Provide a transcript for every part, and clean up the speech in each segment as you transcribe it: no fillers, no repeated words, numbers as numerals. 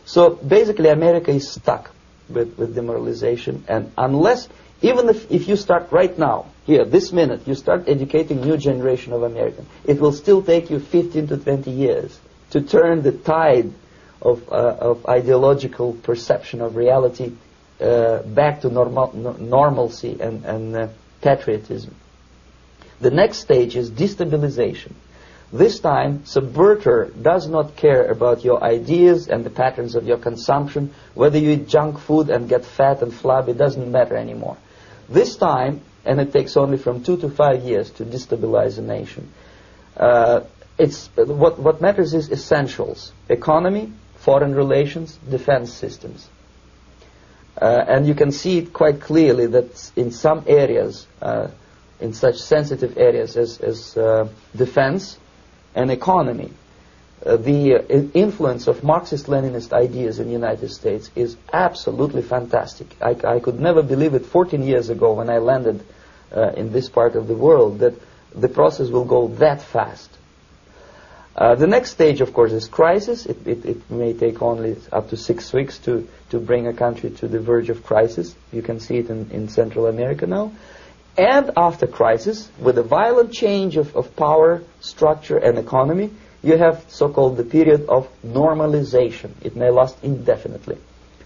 So basically America is stuck with demoralization, and unless, even if you start right now, here, this minute, you start educating new generation of Americans, it will still take you 15 to 20 years to turn the tide of ideological perception of reality back to normalcy and patriotism. The next stage is destabilization. This time, subverter does not care about your ideas and the patterns of your consumption. Whether you eat junk food and get fat and flabby, it doesn't matter anymore. This time, and it takes only from 2 to 5 years to destabilize a nation, what matters is essentials: economy, foreign relations, defense systems. And you can see it quite clearly that in some areas, in such sensitive areas as defense and economy, the influence of Marxist-Leninist ideas in the United States is absolutely fantastic. I could never believe it 14 years ago when I landed in this part of the world that the process will go that fast. The next stage, of course, is crisis. It may take only up to 6 weeks to bring a country to the verge of crisis. You can see it in Central America now. And after crisis, with a violent change of power, structure, and economy, you have so-called the period of normalization. It may last indefinitely.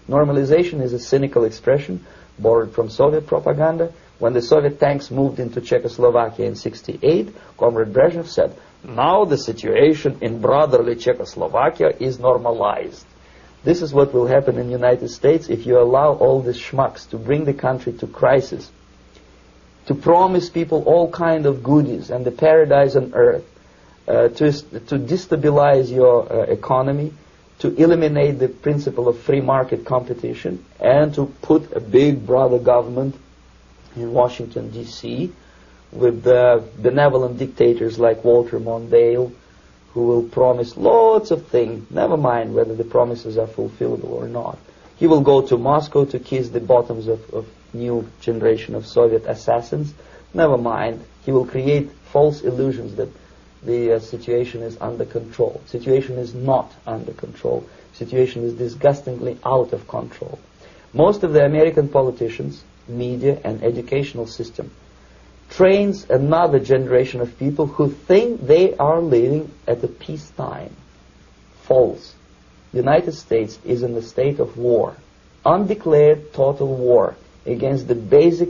Normalization is a cynical expression borrowed from Soviet propaganda. When the Soviet tanks moved into Czechoslovakia in '68, Comrade Brezhnev said, "Now the situation in brotherly Czechoslovakia is normalized." This is what will happen in the United States if you allow all these schmucks to bring the country to crisis, to promise people all kind of goodies and the paradise on earth, to destabilize your economy, to eliminate the principle of free market competition, and to put a big brother government in Washington, D.C., with benevolent dictators like Walter Mondale, who will promise lots of things, never mind whether the promises are fulfillable or not. He will go to Moscow to kiss the bottoms of new generation of Soviet assassins. Never mind. He will create false illusions that the situation is under control. Situation is not under control. Situation is disgustingly out of control. Most of the American politicians, media, and educational system trains another generation of people who think they are living at a peacetime. False. The United States is in a state of war, undeclared total war against the basic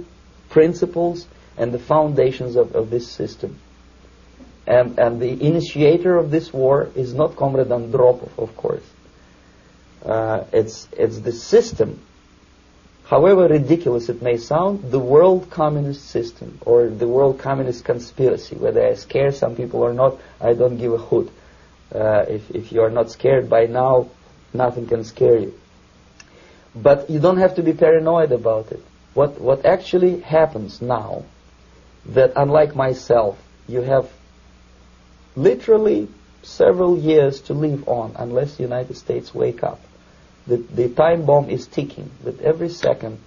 principles and the foundations of this system. And the initiator of this war is not Comrade Andropov, of course. It's the system. However ridiculous it may sound, the world communist system or the world communist conspiracy, whether I scare some people or not, I don't give a hoot. If you are not scared by now, nothing can scare you. But you don't have to be paranoid about it. What actually happens now, that unlike myself, you have literally several years to live on unless the United States wake up. The time bomb is ticking. With every second,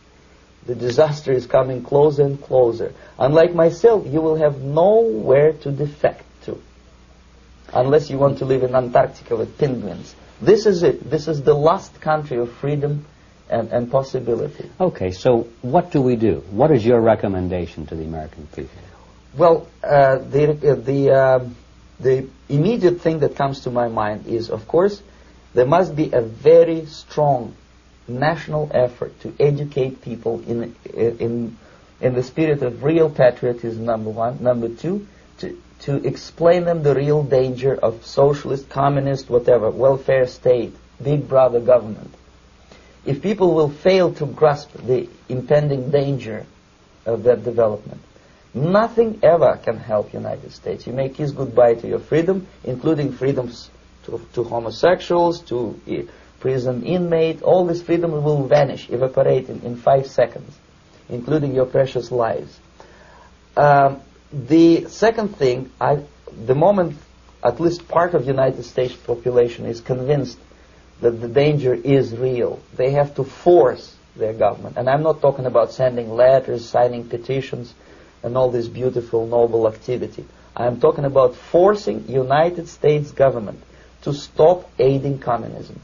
the disaster is coming closer and closer. Unlike myself, you will have nowhere to defect to, unless you want to live in Antarctica with penguins. This is it. This is the last country of freedom and possibility. Okay, so what do we do? What is your recommendation to the American people? Well, the immediate thing that comes to my mind is, of course, there must be a very strong national effort to educate people in the spirit of real patriotism, number one. Number two, to explain them the real danger of socialist, communist, whatever, welfare state, big brother government. If people will fail to grasp the impending danger of that development, nothing ever can help United States. You may kiss goodbye to your freedom, including freedoms to homosexuals, to prison inmate. All this freedom will vanish, evaporate in 5 seconds, including your precious lives. The second thing, the moment at least part of the United States population is convinced that the danger is real, they have to force their government. And I'm not talking about sending letters, signing petitions, and all this beautiful, noble activity. I'm talking about forcing United States government to stop aiding communism.